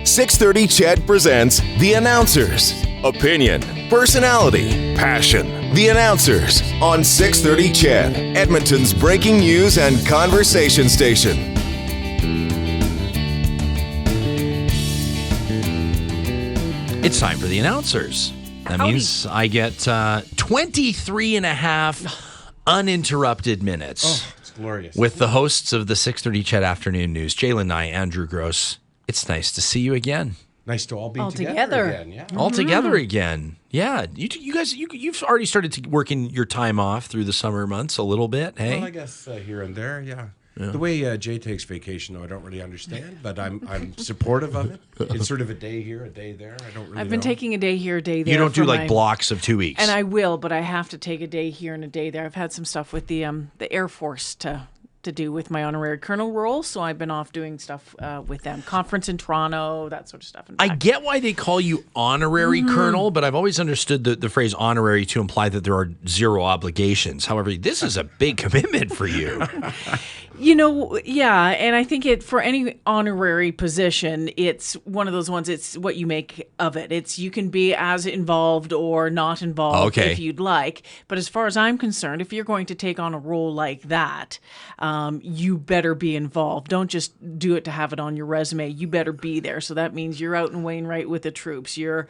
630 CHED presents The Announcers. Opinion, personality, passion. The Announcers on 630 CHED, Edmonton's breaking news and conversation station. It's time for The Announcers. That means I get 23 and a half uninterrupted minutes. Oh, it's glorious. With the hosts of the 630 CHED Afternoon News, Jalen Nye, Andrew Gross. It's nice to see you again. Nice to all be together again. Yeah. All together again. Yeah. You guys, you've already started to working your time off through the summer months a little bit, hey? Well, I guess here and there, yeah. The way Jay takes vacation, though, I don't really understand, but I'm supportive of it. It's sort of a day here, a day there. I don't really I've been taking a day here, a day there. You don't do like blocks of 2 weeks. And I will, but I have to take a day here and a day there. I've had some stuff with the Air Force to do with my honorary colonel role, so I've been off doing stuff with them. Conference in Toronto, that sort of stuff. I get why they call you honorary colonel, but I've always understood the phrase honorary to imply that there are zero obligations. However, this is a big commitment for you. You know, yeah, and I think for any honorary position, it's one of those ones, it's what you make of it. It's you can be as involved or not involved if you'd like. But as far as I'm concerned, if you're going to take on a role like that, you better be involved. Don't just do it to have it on your resume. You better be there. So that means you're out in Wainwright with the troops. You're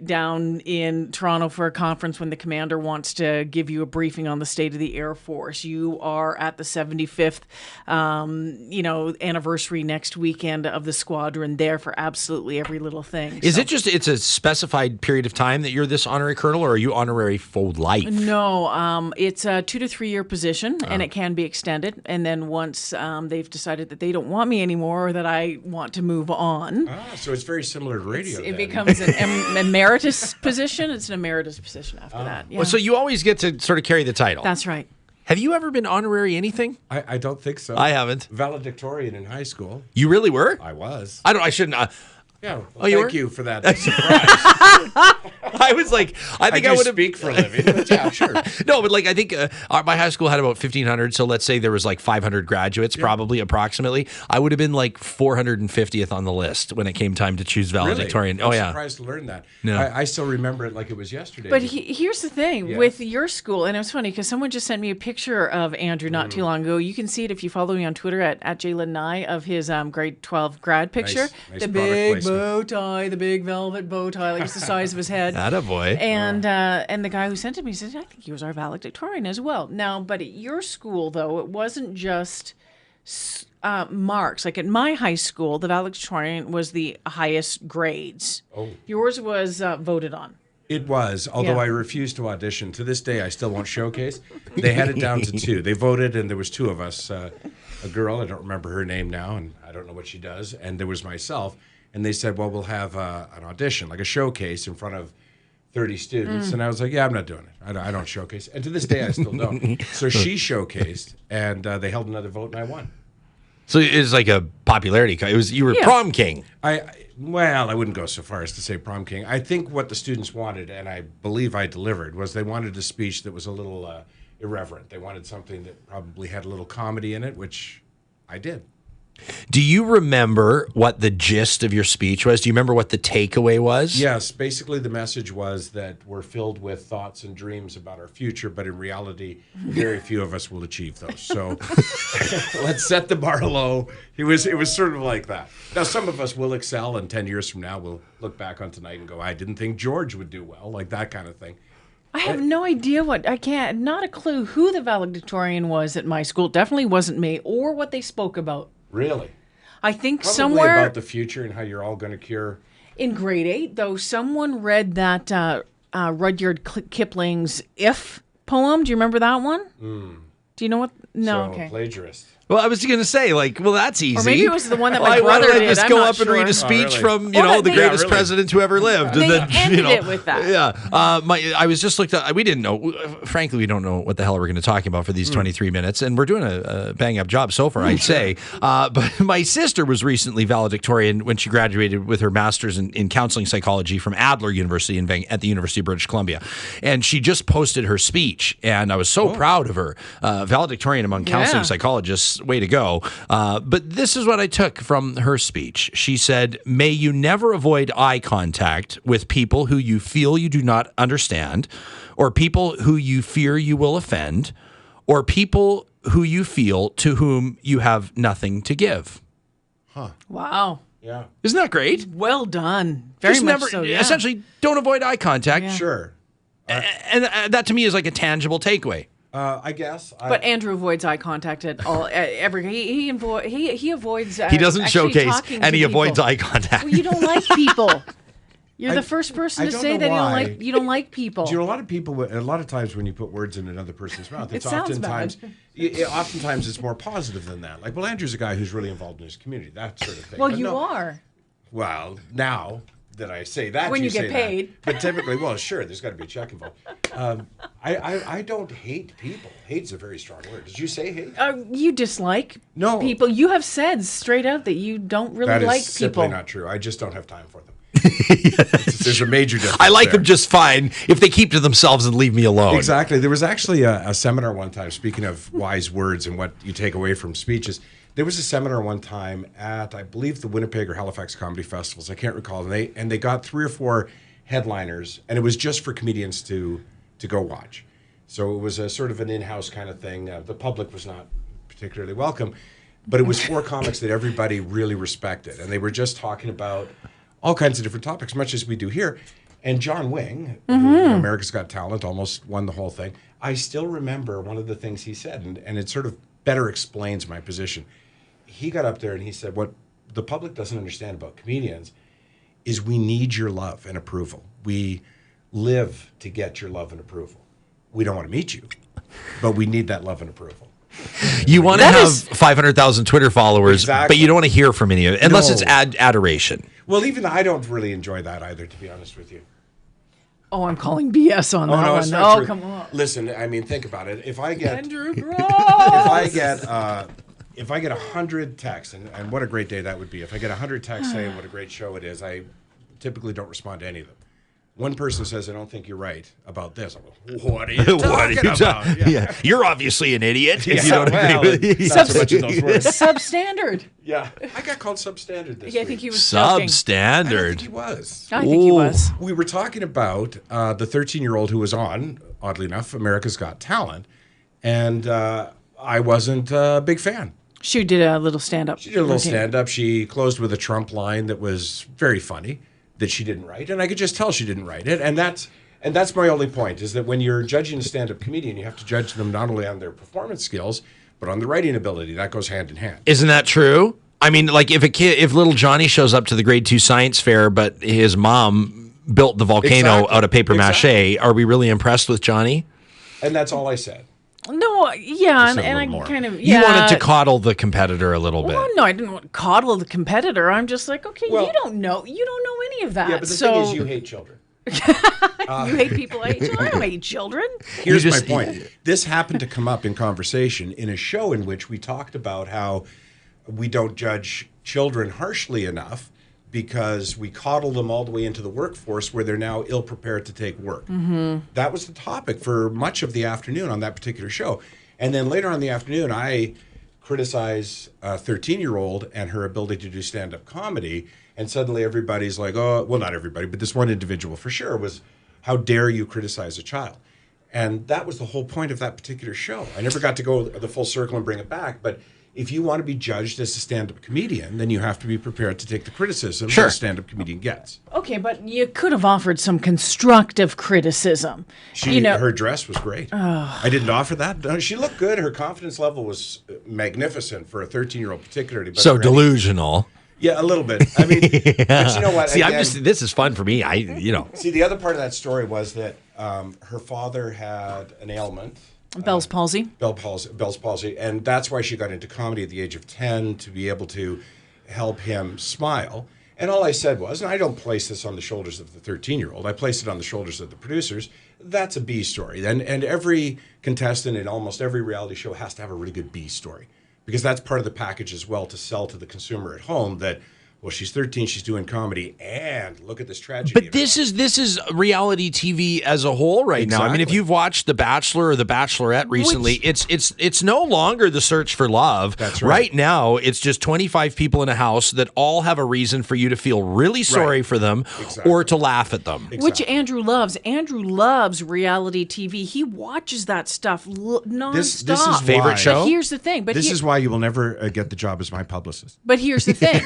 down in Toronto for a conference when the commander wants to give you a briefing on the state of the Air Force. You are at the 75th anniversary next weekend of the squadron, there for absolutely every little thing. Is it just, it's a specified period of time that you're this honorary colonel, or are you honorary for life? No, it's a 2 to 3 year position, and it can be extended. And then once they've decided that they don't want me anymore, or that I want to move on. So it's very similar to radio. It becomes an emeritus position. It's an emeritus position after that. Yeah. Well, so you always get to sort of carry the title. That's right. Have you ever been honorary anything? I don't think so. I haven't. Valedictorian in high school. You really were? I was. I shouldn't. Yeah. Well, thank you for that surprise. I was like, I think I would speak for a living, but yeah, sure. No, but like I think my high school had about 1,500. So let's say there was like 500 graduates, probably approximately. I would have been like 450th on the list when it came time to choose valedictorian. Really? I'm surprised to learn that. No. I still remember it like it was yesterday. But here's the thing with your school, and it was funny because someone just sent me a picture of Andrew not too long ago. You can see it if you follow me on Twitter at Jalen Nye of his grade 12 grad picture. Nice the big bow tie, the big velvet bow tie, like it's the size of his head. Attaboy. And the guy who sent it to me said, I think he was our valedictorian as well. Now, but at your school, though, it wasn't just marks. Like at my high school, the valedictorian was the highest grades. Oh. Yours was voted on. It was, although I refused to audition. To this day, I still won't showcase. They had it down to 2. They voted, and there was 2 of us. A girl, I don't remember her name now, and I don't know what she does, and there was myself. And they said, well, we'll have an audition, like a showcase in front of 30 students. And I was like, yeah, I'm not doing it. I don't showcase. And to this day, I still don't. So she showcased, and they held another vote, and I won. So it was like a popularity. You were prom king. I wouldn't go so far as to say prom king. I think what the students wanted, and I believe I delivered, was they wanted a speech that was a little irreverent. They wanted something that probably had a little comedy in it, which I did. Do you remember what the gist of your speech was? Do you remember what the takeaway was? Yes. Basically, the message was that we're filled with thoughts and dreams about our future, but in reality, very few of us will achieve those. So let's set the bar low. It was sort of like that. Now, some of us will excel, and 10 years from now, we'll look back on tonight and go, I didn't think George would do well, like that kind of thing. I have no idea not a clue who the valedictorian was at my school. It definitely wasn't me, or what they spoke about. Really? I think probably somewhere about the future and how you're all going to cure. In grade 8, though, someone read that Rudyard Kipling's "If" poem. Do you remember that one? Do you know what? No. Okay. Plagiarist. Well, I was going to say, that's easy. Or maybe it was the one that my brother why don't I did. just I'm go not up and read a speech from, the greatest president who ever lived. They ended it with that. Yeah. I was just looked at, we didn't know, frankly, we don't know what the hell we're going to talk about for these 23 minutes, and we're doing a bang-up job so far, I'd say. But my sister was recently valedictorian when she graduated with her master's in counseling psychology from Adler University at the University of British Columbia. And she just posted her speech, and I was so proud of her. Valedictorian among counseling psychologists, that's way to go. But this is what I took from her speech. She said, may you never avoid eye contact with people who you feel you do not understand, or people who you fear you will offend, or people who you feel to whom you have nothing to give. Wow. Yeah. Isn't that great? Well done. Very Just much never, so, yeah. essentially, don't avoid eye contact. Sure. And that to me is like a tangible takeaway. I guess. But Andrew avoids eye contact at all. He avoids. He doesn't actually showcase, talking and to he avoids people. eye contact. Well, you don't like people. You're the first person I to don't say know that why. you don't like people. Do you know, a lot of times when you put words in another person's mouth, it's It sounds oftentimes, bad. oftentimes it's more positive than that. Like, well, Andrew's a guy who's really involved in his community, that sort of thing. Well, But you no, are. Well, now that I say that, When you get say that. paid. But typically, well, sure, there's got to be a check involved. I don't hate people. Hate's a very strong word. Did you say hate? You dislike No. people. You have said straight out that you don't really That is like simply people. not true. I just don't have time for them. There's a major difference. I like there. them just fine if they keep to themselves and leave me alone. Exactly. There was actually a seminar one time, speaking of wise words and what you take away from speeches. There was a seminar one time at, I believe, the Winnipeg or Halifax Comedy Festivals. I can't recall. And they got 3 or 4 headliners, and it was just for comedians to go watch. So it was a sort of an in-house kind of thing. The public was not particularly welcome, but it was 4 comics that everybody really respected, and they were just talking about all kinds of different topics, much as we do here. And John Wing, who, America's Got Talent, almost won the whole thing. I still remember one of the things he said, and it sort of better explains my position. He got up there and he said, what the public doesn't understand about comedians is we need your love and approval. We live to get your love and approval. We don't want to meet you, but we need that love and approval. You want to have 500,000 Twitter followers, Exactly. but you don't want to hear from any of it, unless it's adoration. Well, even I don't really enjoy that either, to be honest with you. Oh, I'm calling BS on that no, one. it's not true. Come on. Listen, I mean, think about it. If I get Andrew Gross. if I get 100 texts, and what a great day that would be. If I get 100 texts saying what a great show it is, I typically don't respond to any of them. One person says, I don't think you're right about this. I'm like, what are you talking about? Yeah. You're obviously an idiot. If you Yeah, don't well, agree with not so much of those words. Substandard. Yeah. I got called substandard this Yeah, I week. think he was joking. I don't Substandard. think he was. I think he was. We were talking about the 13-year-old who was on, oddly enough, America's Got Talent, and I wasn't a big fan. She did a little stand-up. She did a little stand-up. She closed with a Trump line that was very funny that she didn't write, and I could just tell she didn't write it. And that's my only point, is that when you're judging a stand-up comedian, you have to judge them not only on their performance skills, but on the writing ability. That goes hand in hand. Isn't that true? I mean, like if little Johnny shows up to the grade 2 science fair, but his mom built the volcano out of paper mache, are we really impressed with Johnny? And that's all I said. No, yeah, Just a and I little more. kind of You wanted to coddle the competitor a little bit. Well, no, I didn't want to coddle the competitor. I'm just like, okay, Well- you don't know any of that. Yeah, but the so thing is, you hate children. you hate people. I hate children. I don't hate children. Here's You my just- point. This happened to come up in conversation in a show in which we talked about how we don't judge children harshly enough because we coddle them all the way into the workforce where they're now ill-prepared to take work. Mm-hmm. That was the topic for much of the afternoon on that particular show. And then later on in the afternoon, I criticize a 13-year-old and her ability to do stand-up comedy, and suddenly everybody's like, oh, well, not everybody, but this one individual for sure was, how dare you criticize a child? And that was the whole point of that particular show. I never got to go the full circle and bring it back, but if you want to be judged as a stand-up comedian, then you have to be prepared to take the criticism that a stand-up comedian gets. Okay, but you could have offered some constructive criticism. Her dress was great. I didn't offer that. No, she looked good. Her confidence level was magnificent for a 13-year-old particularly. But So delusional. Yeah, a little bit. I mean, but you know what? See, Again, this is fun for me. See, the other part of that story was that her father had an ailment. Bell's palsy. Bell's palsy, and that's why she got into comedy at the age of 10, to be able to help him smile. And all I said was, and I don't place this on the shoulders of the 13-year-old, I place it on the shoulders of the producers, that's a B story. And every contestant in almost every reality show has to have a really good B story, because that's part of the package as well, to sell to the consumer at home that, well, she's 13, she's doing comedy, and look at this tragedy. But this is reality TV as a whole right now. I mean, if you've watched The Bachelor or The Bachelorette recently, it's no longer the search for love. That's right now, it's just 25 people in a house that all have a reason for you to feel really sorry for them or to laugh at them. Which Andrew loves. Andrew loves reality TV. He watches that stuff nonstop. This is favorite show. But here's the thing. This is why you will never get the job as my publicist. But here's the thing.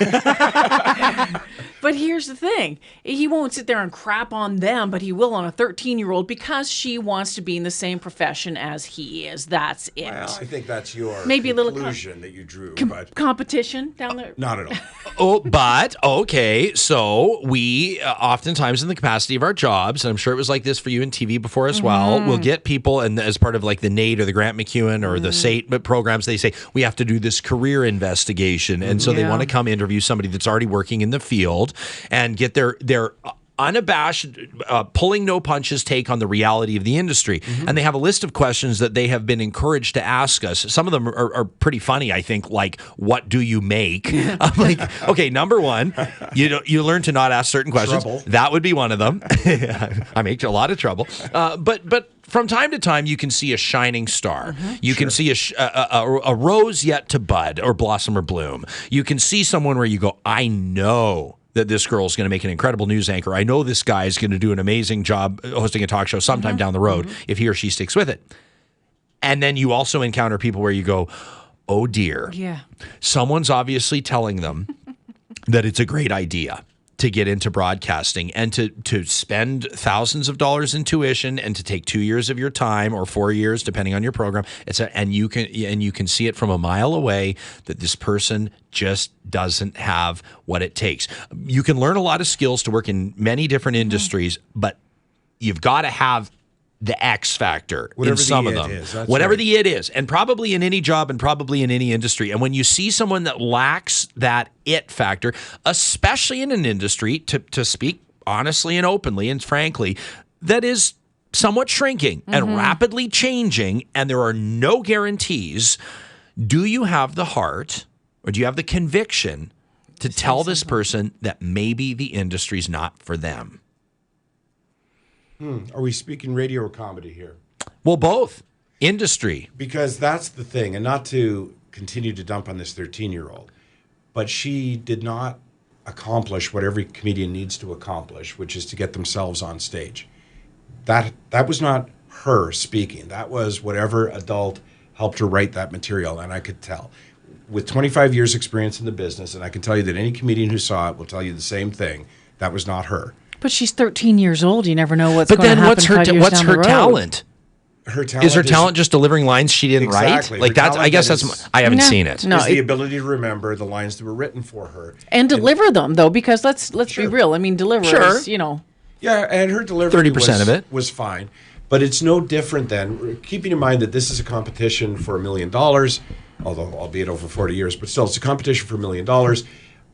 But here's the thing. He won't sit there and crap on them, but he will on a 13-year-old because she wants to be in the same profession as he is. That's it. Well, I think that's your maybe conclusion that you drew. But competition down there? Not at Oh, all. but okay. So we oftentimes, in the capacity of our jobs, and I'm sure it was like this for you in TV before as well, we'll get people, and as part of like the NATE or the Grant McEwen or the SATE programs, they say we have to do this career investigation, and so they want to come interview somebody that's already working in the field and get their unabashed, pulling no punches take on the reality of the industry. And they have a list of questions that they have been encouraged to ask us. Some of them are pretty funny, I think, like, what do you make? I'm like, okay, number one, you learn to not ask certain questions. Trouble. That would be one of them. I make a lot of trouble. But from time to time, you can see a shining star. You can see a rose yet to bud or blossom or bloom. You can see someone where you go, I know that this girl's going to make an incredible news anchor. I know this guy is going to do an amazing job hosting a talk show sometime down the road if he or she sticks with it. And then you also encounter people where you go, oh dear. Yeah. Someone's obviously telling them that it's a great idea to get into broadcasting and to spend thousands of dollars in tuition and to take 2 years of your time or 4 years, depending on your program. And you can see it from a mile away that this person just doesn't have what it takes. You can learn a lot of skills to work in many different industries, but you've got to have the X factor in some of them. Whatever the it is. And probably in any job and probably in any industry. And when you see someone that lacks that it factor, especially in an industry, to speak honestly and openly and frankly, that is somewhat shrinking and rapidly changing, and there are no guarantees, do you have the heart or do you have the conviction to tell this person that maybe the industry's not for them? Are we speaking radio or comedy here? Well, both. Industry. Because that's the thing, and not to continue to dump on this 13-year-old, but she did not accomplish what every comedian needs to accomplish, which is to get themselves on stage. That was not her speaking. That was whatever adult helped her write that material, and I could tell. With 25 years experience in the business, and I can tell you that any comedian who saw it will tell you the same thing, that was not her. But she's 13 years old. You never know what's going to happen. But then what's her talent? Her talent is her talent just delivering lines she didn't write? Like that's. I guess that's. I haven't seen it. No, the ability to remember the lines that were written for her and deliver them, though, because let's be real. I mean, deliver is, Yeah, and her delivery 30% of it was fine, but it's no different than keeping in mind that this is a competition for $1 million, although albeit over 40 years, but still, it's a competition for $1 million.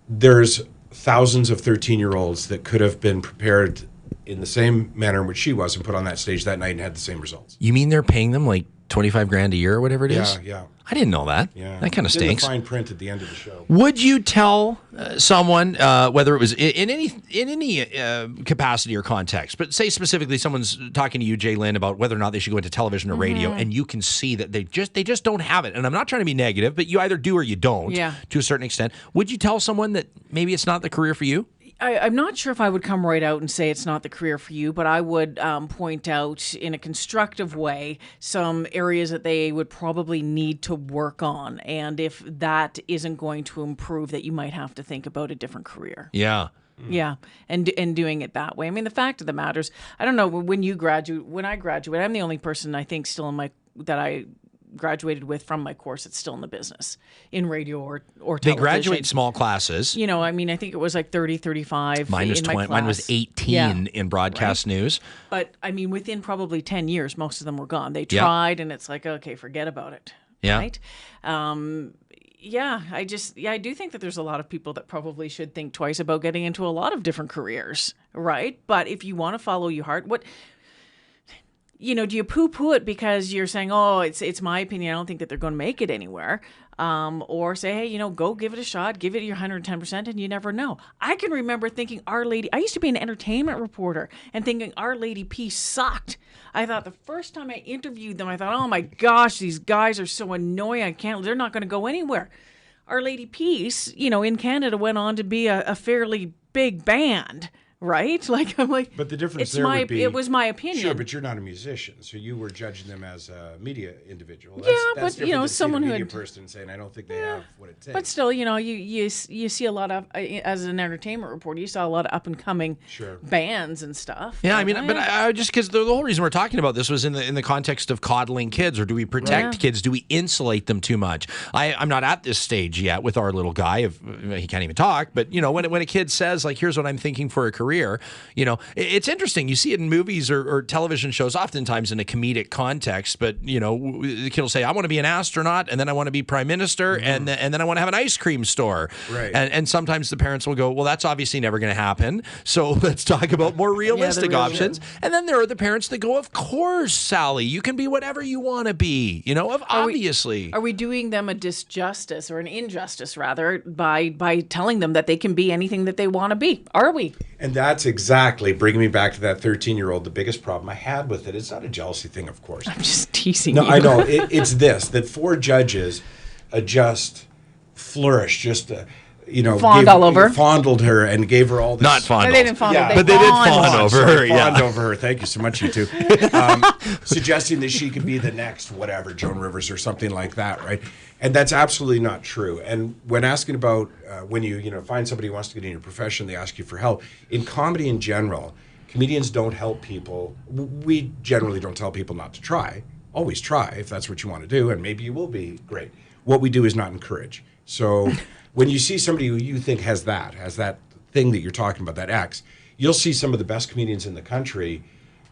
There's thousands of 13-year-olds that could have been prepared in the same manner in which she was and put on that stage that night and had the same results. You mean they're paying them like $25,000 a year or whatever it is? Yeah. I didn't know that. Yeah. That kind of stinks. In the fine print at the end of the show. Would you tell someone, whether it was in any capacity or context, but say specifically someone's talking to you, Jay Lynn, about whether or not they should go into television or radio, and you can see that they just don't have it. And I'm not trying to be negative, but you either do or you don't to a certain extent. Would you tell someone that maybe it's not the career for you? I'm not sure if I would come right out and say it's not the career for you, but I would point out in a constructive way some areas that they would probably need to work on. And if that isn't going to improve, that you might have to think about a different career. Yeah. Yeah, and doing it that way. I mean, the fact of the matter is, I don't know, when I graduate, I'm the only person I think still that I graduated with from my course that's still in the business in radio or television. They graduate small classes. I mean, I think it was like 30, 35. Mine was 20. Mine was 18 in broadcast news. But I mean, within probably 10 years, most of them were gone. They tried, and it's like, okay, forget about it. Yeah. Right. I do think that there's a lot of people that probably should think twice about getting into a lot of different careers. Right. But if you want to follow your heart, do you poo-poo it because you're saying, oh, it's my opinion, I don't think that they're going to make it anywhere? or say, hey, go give it a shot, give it your 110%, and you never know. I can remember thinking Our Lady, I used to be an entertainment reporter, and thinking Our Lady Peace sucked. I thought the first time I interviewed them, I thought, oh my gosh, these guys are so annoying. They're not going to go anywhere. Our Lady Peace, in Canada went on to be a fairly big band. Right? I'm like, but the difference it was my opinion. Sure, but you're not a musician, so you were judging them as a media individual. That's but someone who media person saying, I don't think they have what it takes. But still, you see a lot of as an entertainment reporter, you saw a lot of up and coming bands and stuff. Yeah, but I just because the whole reason we're talking about this was in the context of coddling kids, or do we protect kids? Do we insulate them too much? I'm not at this stage yet with our little guy. He can't even talk, but when a kid says like, here's what I'm thinking for a career. It's interesting. You see it in movies or television shows, oftentimes in a comedic context. But the kid will say, "I want to be an astronaut, and then I want to be prime minister, and then I want to have an ice cream store." Right. And sometimes the parents will go, "Well, that's obviously never going to happen. So let's talk about more realistic options." And then there are the parents that go, "Of course, Sally, you can be whatever you want to be." Obviously. Are we doing them a disjustice or an injustice rather by telling them that they can be anything that they want to be? Are we? And that's exactly bringing me back to that 13-year-old. The biggest problem I had with it, it's not a jealousy thing, of course. I'm just teasing you. No, I know. It's this, that 4 judges just flourished, fondled her and gave her all this. Not fondled. No, they didn't fondle. Yeah. But they did fawn over her. Fawned over her. Thank you so much, you two. Suggesting that she could be the next whatever, Joan Rivers or something like that, right? And that's absolutely not true. And when asking about when you find somebody who wants to get in your profession, they ask you for help. In comedy in general, comedians don't help people. We generally don't tell people not to try. Always try if that's what you want to do, and maybe you will be great. What we do is not encourage. So when you see somebody who you think has that thing that you're talking about, that X, you'll see some of the best comedians in the country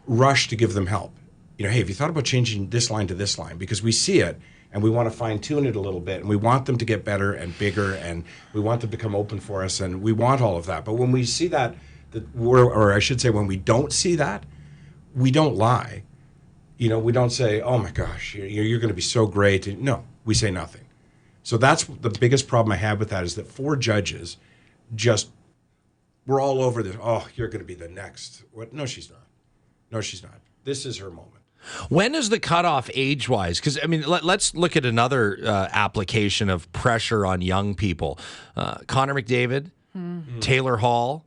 rush to give them help. Hey, have you thought about changing this line to this line? Because we see it, and we want to fine-tune it a little bit, and we want them to get better and bigger, and we want them to become open for us, and we want all of that. But when we see that when we don't see that, we don't lie. We don't say, oh my gosh, you're going to be so great. No, we say nothing. So that's the biggest problem I have with that, is that 4 judges just were all over this. Oh, you're going to be the next. What? No, she's not. No, she's not. This is her moment. When is the cutoff age-wise? Because, let's look at another application of pressure on young people. Connor McDavid, Taylor Hall,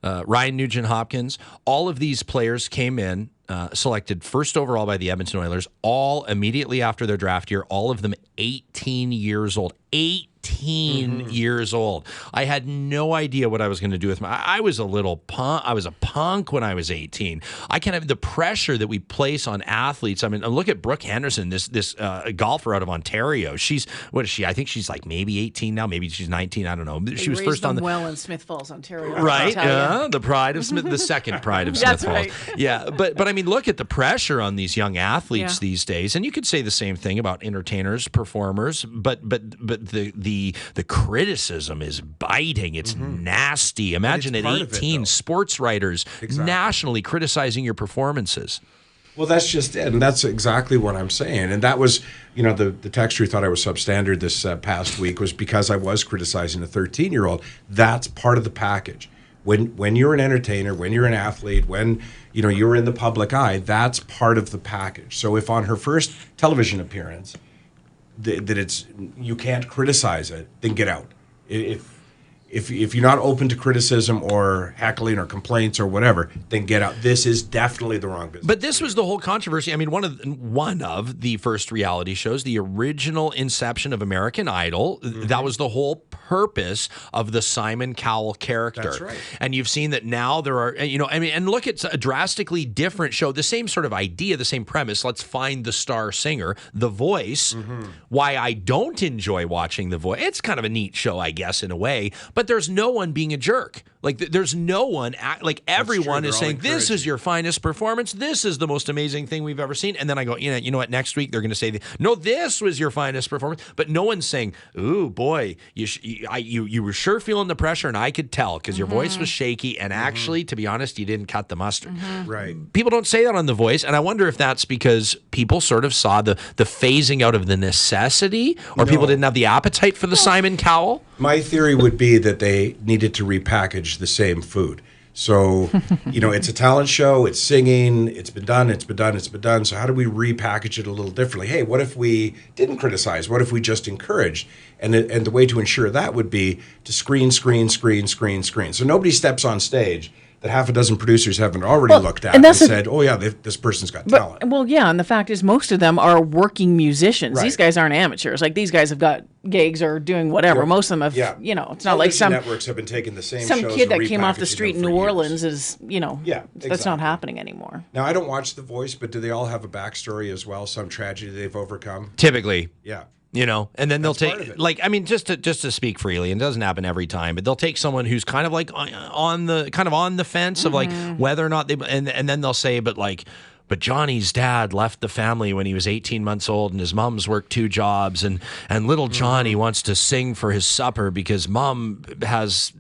Ryan Nugent-Hopkins, all of these players came in, selected first overall by the Edmonton Oilers, all immediately after their draft year, all of them 18 years old. 18 years old. I had no idea what I was going to do with I was a little punk. I was a punk when I was 18. I can't have the pressure that we place on athletes. Look at Brooke Henderson, this golfer out of Ontario. What is she? I think she's like maybe 18 now. Maybe she's 19. I don't know. They she was first on the well in Smith Falls, Ontario. Right. The pride of Smith, the second pride of Smith Falls. Right. Yeah. But look at the pressure on these young athletes these days. And you could say the same thing about entertainers, performers, but the criticism is biting. It's nasty. Imagine at 18 sports writers nationally criticizing your performances. Well, that's just it, and that's exactly what I'm saying. And that was, the texter who thought I was substandard this past week was because I was criticizing a 13-year-old. That's part of the package. When you're an entertainer, when you're an athlete, when you're in the public eye, that's part of the package. So if on her first television appearance that you can't criticize it, then get out. If you're not open to criticism or heckling or complaints or whatever, then get out. This is definitely the wrong business. But this was the whole controversy. One of the first reality shows, the original inception of American Idol, that was the whole purpose of the Simon Cowell character. That's right. And you've seen that now there are, and look, it's a drastically different show, the same sort of idea, the same premise. Let's find the star singer, The Voice. Why I don't enjoy watching The Voice. It's kind of a neat show, I guess, in a way, but but there's no one being a jerk. Like there's no one like everyone is saying this is your finest performance. This is the most amazing thing we've ever seen. And then I go, you know what? Next week they're going to say, no, this was your finest performance. But no one's saying, ooh, boy, you were sure feeling the pressure, and I could tell because your voice was shaky. And actually, to be honest, you didn't cut the mustard. Right. People don't say that on The Voice, and I wonder if that's because people sort of saw the phasing out of the necessity, or people didn't have the appetite for the Simon Cowell. My theory would be that they needed to repackage the same food. So, it's a talent show, it's singing, it's been done. So how do we repackage it a little differently? Hey, what if we didn't criticize? What if we just encouraged? And the way to ensure that would be to screen. So nobody steps on stage that half a dozen producers haven't already looked at and said, oh, yeah, this person's got talent. Well, yeah, and the fact is most of them are working musicians. Right. These guys aren't amateurs. Like, these guys have got gigs or doing whatever. Most of them have, it's not like some networks have been taking the same some shows kid that came off the street in New Orleans is, that's not happening anymore. Now, I don't watch The Voice, but do they all have a backstory as well, some tragedy they've overcome? Typically. Yeah. And then they'll take, like, I mean, just to speak freely, and it doesn't happen every time, but they'll take someone who's kind of like on the fence of like whether or not they, and then they'll say, but Johnny's dad left the family when he was 18 months old, and his mom's worked 2 jobs, and little Johnny wants to sing for his supper because mom has,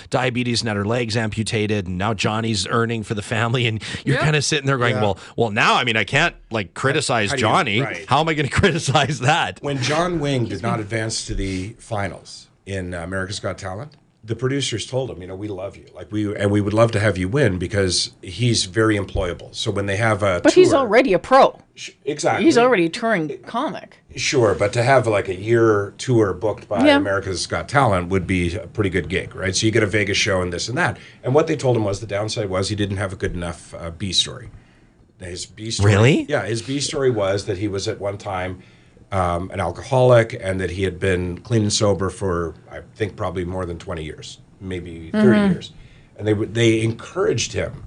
diabetes and had her legs amputated, and now Johnny's earning for the family, and you're kind of sitting there going, well, now, I mean, I can't like criticize Johnny. How am I going to criticize that? When John Wing did not advance to the finals in America's Got Talent, the producers told him, we love you. We would love to have you win because he's very employable. So when they have a But tour, he's already a pro. Exactly. He's already a touring comic. Sure, but to have like a year tour booked by America's Got Talent would be a pretty good gig, right? So you get a Vegas show and this and that. And what they told him was the downside was he didn't have a good enough B story. His B story. Really? Yeah, his B story was that he was at one time an alcoholic, and that he had been clean and sober for, I think, probably more than 20 years, maybe 30 years. And they encouraged him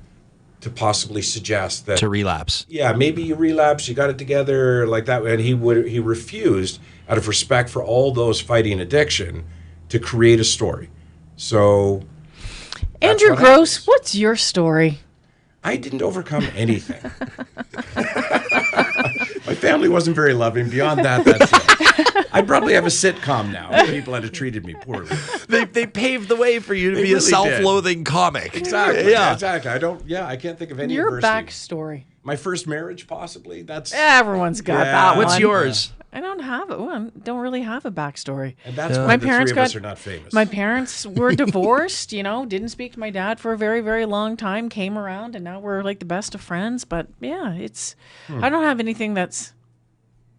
to possibly suggest that... To relapse. Yeah, maybe you relapse, you got it together, like that. And he refused, out of respect for all those fighting addiction, to create a story. So... Andrew Gross, what's your story? I didn't overcome anything. My family wasn't very loving. Beyond that, that's it. I'd probably have a sitcom now if people had treated me poorly. They paved the way for you to be really a self-loathing comic. Exactly. Yeah. Exactly. I can't think of any Your adversity. backstory. My first marriage, possibly. That's everyone's got that one. What's yours? I don't have it. Well, I don't really have a backstory. And that's why the three of us are not famous. My parents were divorced, didn't speak to my dad for a very, very long time, came around, and now we're like the best of friends. But yeah, I don't have anything that's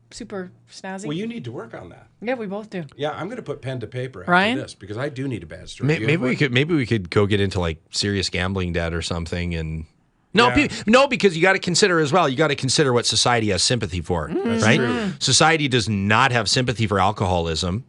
super snazzy. Well, you need to work on that. Yeah, we both do. Yeah, I'm going to put pen to paper after Ryan? this because I do need a bad story. Maybe we could go get into like serious gambling debt or something and. No, because you got to consider as well. You got to consider what society has sympathy for, right? True. Society does not have sympathy for alcoholism.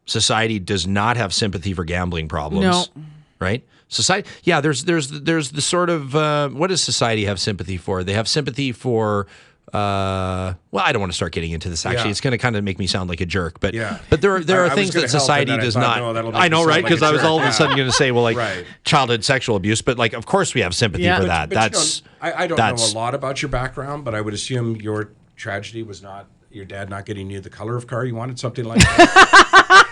Society does not have sympathy for gambling problems. No. Right? Society. Yeah. There's the sort of what does society have sympathy for? They have sympathy for. Well, I don't want to start getting into this. Actually, it's going to kind of make me sound like a jerk. But there are things that society does not. I know, right? Because I was all of a sudden going to say, well, like childhood sexual abuse. But like, of course, we have sympathy for that. That's. I don't know a lot about your background, but I would assume your tragedy was not your dad not getting you the color of car you wanted, something like that.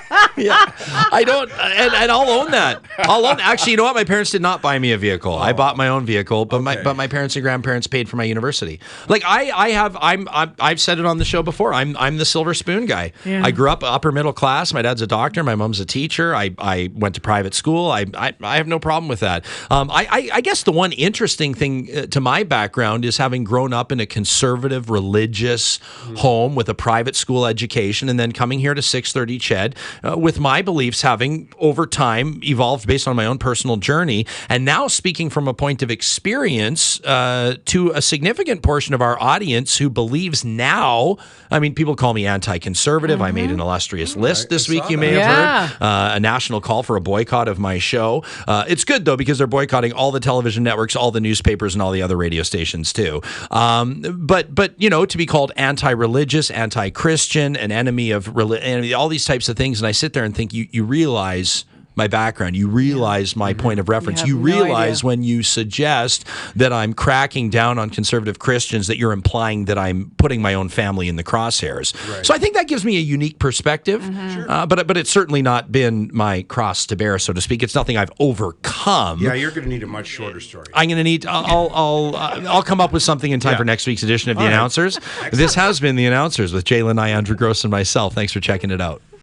I don't, and I'll own that. Actually, you know what? My parents did not buy me a vehicle. I bought my own vehicle, but my parents and grandparents paid for my university. Like I've said it on the show before. I'm the silver spoon guy. Yeah. I grew up upper middle class. My dad's a doctor. My mom's a teacher. I went to private school. I have no problem with that. I guess the one interesting thing to my background is having grown up in a conservative religious home with a private school education, and then coming here to 630 Ched with my beliefs having over time evolved based on my own personal journey, and now speaking from a point of experience to a significant portion of our audience who believes now. I mean, people call me anti-conservative. I made an illustrious list this week. You may have heard a national call for a boycott of my show. It's good though because they're boycotting all the television networks, all the newspapers, and all the other radio stations too. But to be called anti-religious, anti-Christian, an enemy of all these types of things, and I sit there and think you realize my background. You realize my point of reference. You realize when you suggest that I'm cracking down on conservative Christians that you're implying that I'm putting my own family in the crosshairs. Right. So I think that gives me a unique perspective. Sure. But it's certainly not been my cross to bear, so to speak. It's nothing I've overcome. Yeah, you're going to need a much shorter story. I'm going to need. I'll come up with something in time for next week's edition of The Announcers. This has been The Announcers with Jaylen, Andrew Gross, and myself. Thanks for checking it out.